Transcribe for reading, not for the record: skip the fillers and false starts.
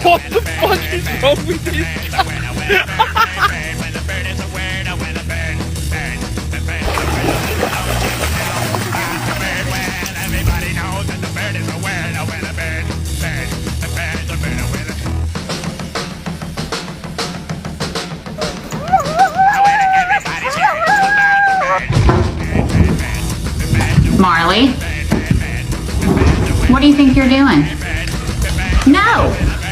What the fuck is wrong with this guy? Marley, what do you think you're doing? No!